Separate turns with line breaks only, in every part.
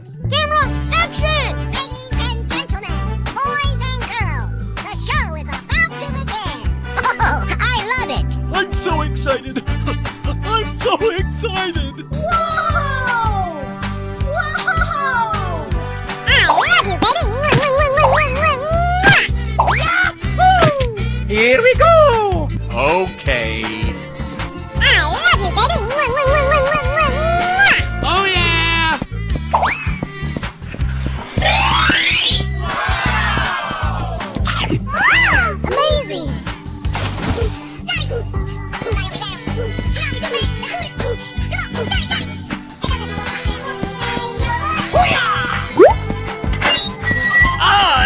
Lights, camera, action!
Ladies and gentlemen, boys and girls, the show is about to begin. Oh, I love it.
I'm so excited. I'm so excited.
Whoa! Whoa!
I love you, baby.
Yahoo!
Here we go!
Okay.
I love you, baby.
Oh yeah!
Amazing!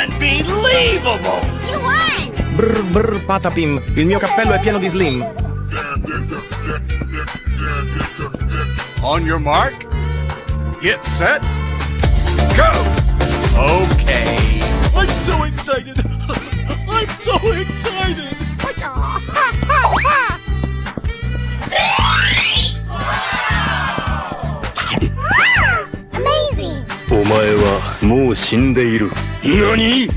Unbelievable!
You won.
Brr brr patapim, il mio cappello è pieno di slim.
On your mark, get set, go! Okay. I'm so excited. I'm so excited.
Amazing!
お前はもう死んでいる。何？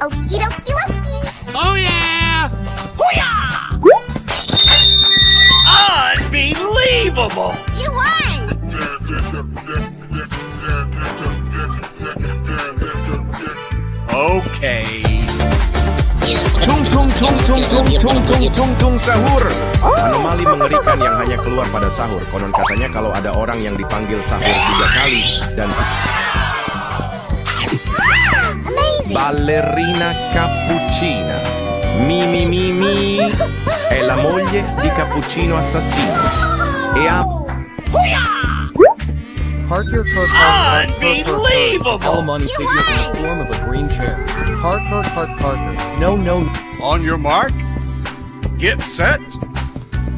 Okie dokie dokie.
Oh yeah! Hoo-yah! Unbelievable!
You won.
Okay.
Tung tung tung tung tung tung tung tung tung sahur. Anomali mengerikan yang hanya keluar pada sahur. Konon katanya kalau ada orang yang dipanggil sahur 3 kali dan ballerina cappuccina. Mi è la moglie di cappuccino assassino. E ha
Park your car.
Unbelievable!
Alimony
You
figure in
won!
the form of a green chair. Parker. No.
On your mark, get set,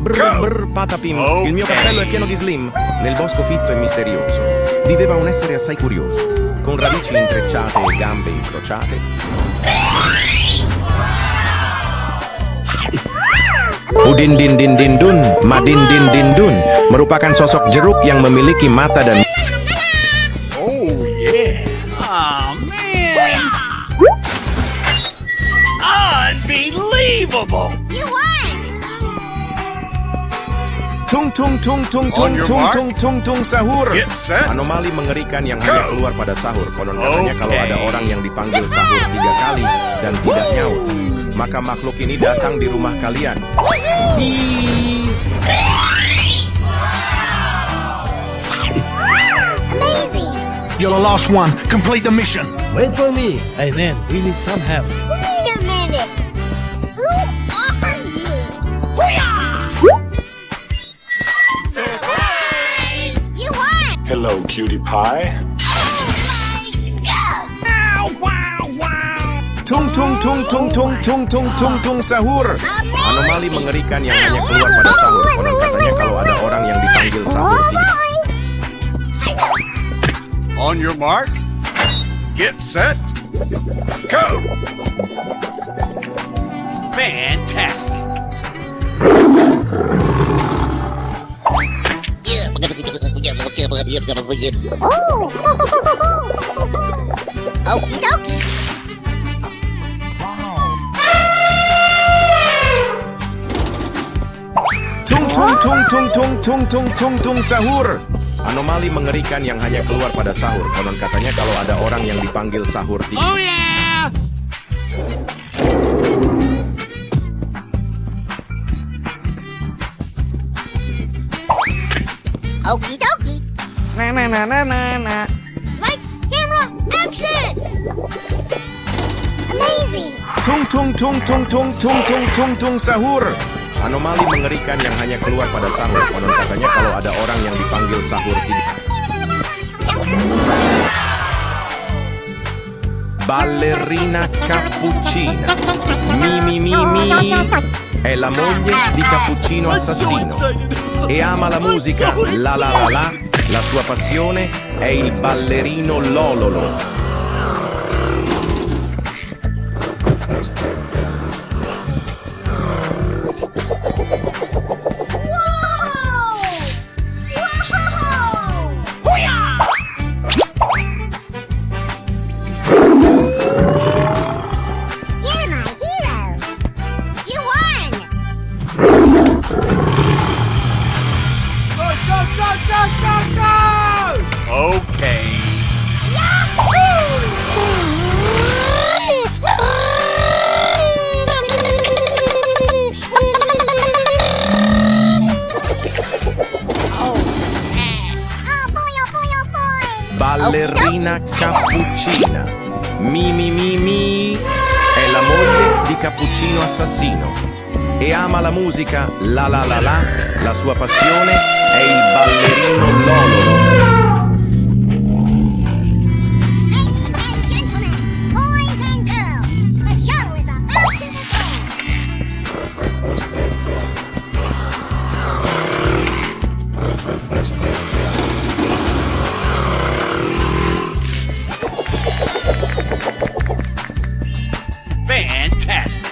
brr brr patapim. Il mio cappello è pieno di slim. Nel bosco fitto e misterioso viveva un essere assai curioso, con radici intrecciate e gambe incrociate. Udin din din din dun, madin din din dun, merupakan sosok jeruk yang memiliki mata dan
Oh yeah! Oh man! Unbelievable!
You won.
tung tung tung tung
On
tung
your
tung
mark.
tung tung tung sahur.
Get set,
Anomali mengerikan yang hanya keluar pada sahur. Konon katanya kalau
Okay.
ada orang yang dipanggil sahur 3 kali dan tidak nyaut, maka makhluk ini datang di rumah kalian.
Amazing!
You're the last one. Complete the mission.
Wait for me. Hey man, we need some help.
Wait a minute! Who are you?
You won.
Hello, cutie pie.
Tung tung tung tung tung tung tung tung tung sahur. Anomali mengerikan yang hanya keluar pada sahur. Konon katanya kalau ada orang yang dipanggil sahur
Oh
3
boy.
on your mark, get set, go! Fantastic!
Okie dokie.
tung tung tung tung tung tung tung tung tung sahur. Anomali mengerikan yang hanya keluar pada sahur. Konon katanya kalau ada orang yang dipanggil sahur 3
Oh yeah!
Okie dokie.
Lights, camera, action! Amazing!
tung tung tung tung tung tung tung tung tung sahur. Anomali mengerikan yang hanya keluar pada sahur. Konon katanya kalau ada orang yang dipanggil sahur 3 ballerina cappuccina. Mi è la moglie di cappuccino
I'm so
assassino
excited!
e ama la musica la la la la. La sua passione è il ballerino lololo.
Whoa!
Okay.
Ballerina cappuccina. Mi mi mi mi. È la moglie di Cappuccino Assassino. E ama la musica la la la la. La sua passione è il ballerino lololo.
Ladies and gentlemen, boys and girls, the show is about to
Fantastic.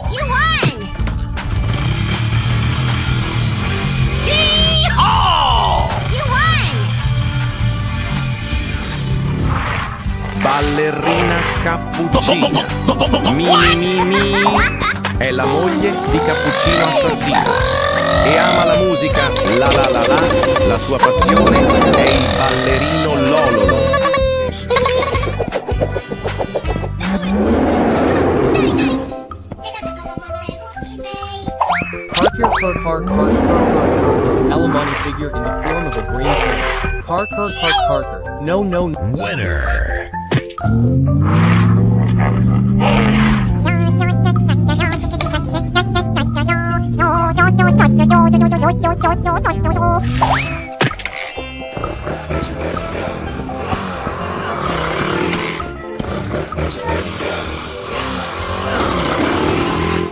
You won! You won!
Ballerina cappuccina. Mi mi mi. È la moglie di Cappuccino Assassino. E ama la musica la la la la. La sua passione è il ballerino lololo.
Car is an alimony figure in the form of a green car. Car. No.
Winner.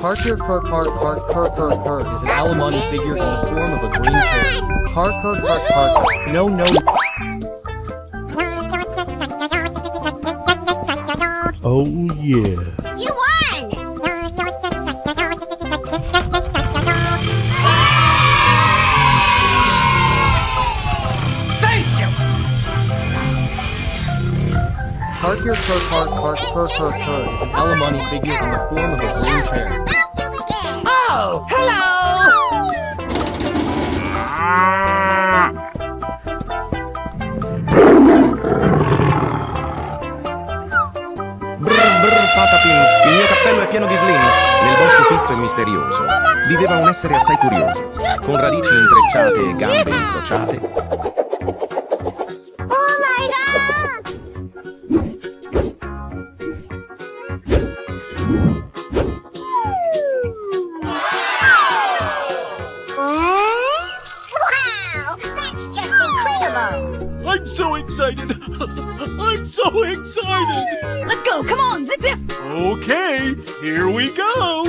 Car is an alimony figure in the form of a green car. Car. No.
Oh yeah.
You won!
Car is an alimony figure in the form of a green chair.
Oh, hello!
Brr patapim, il mio cappello è pieno di slim. Nel bosco fitto e misterioso viveva un essere assai curioso, con radici intrecciate e gambe incrociate.
Wow! That's just incredible!
I'm so excited. I'm so excited.
Let's go. Come on. Zip, zip.
Okay, here we go.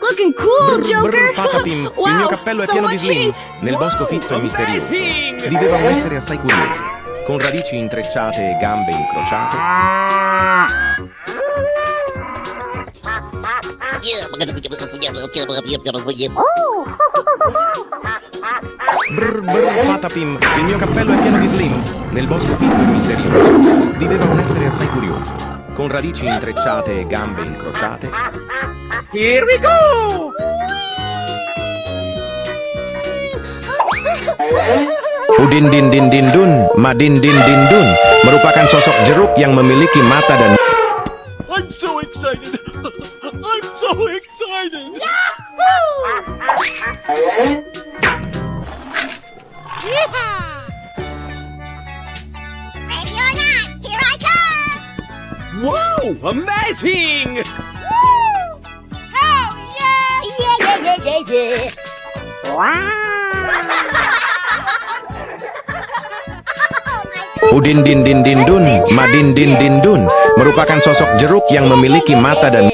Looking cool, Joker.
Patapim, il mio cappello è pieno di slim. Nel bosco fitto e misterioso viveva un essere assai curioso, con radici intrecciate e gambe incrociate. Brr patapim, il mio cappello è pieno di slim. Nel bosco fitto e misterioso viveva un essere assai curioso, con radici intrecciate e gambe incrociate.
Here we go!
Udin din din din dun, madin din din dun, merupakan sosok jeruk yang memiliki mata dan...
I'm so excited. I'm so excited.
Ready or not, here I come!
Wow! Amazing!
Udin din din din dun, madin din din dun, merupakan sosok jeruk yang memiliki mata dan...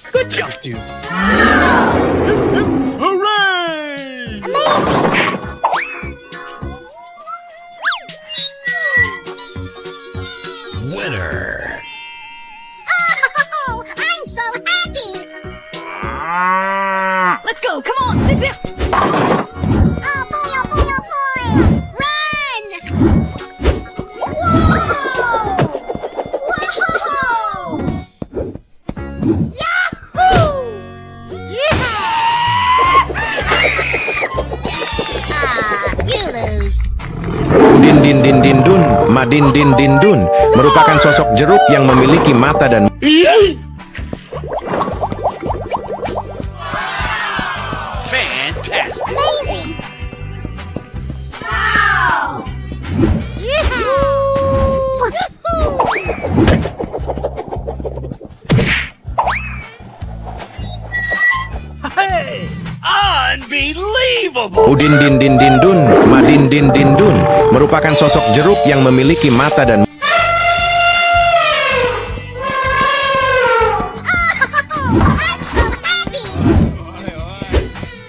Good job, dude.
Hooray!
Winner.
Oh, I'm so happy!
Let's go. Come on. Sit there.
Oh boy, oh boy, oh boy! Run! You lose.
Udin din din din dun, madin din din dun merupakan sosok jeruk yang memiliki mata dan
Fantastic.
Amazing.
Hey, unbelievable.
Udin din din din dun, madin din din dun merupakan sosok jeruk yang memiliki mata dan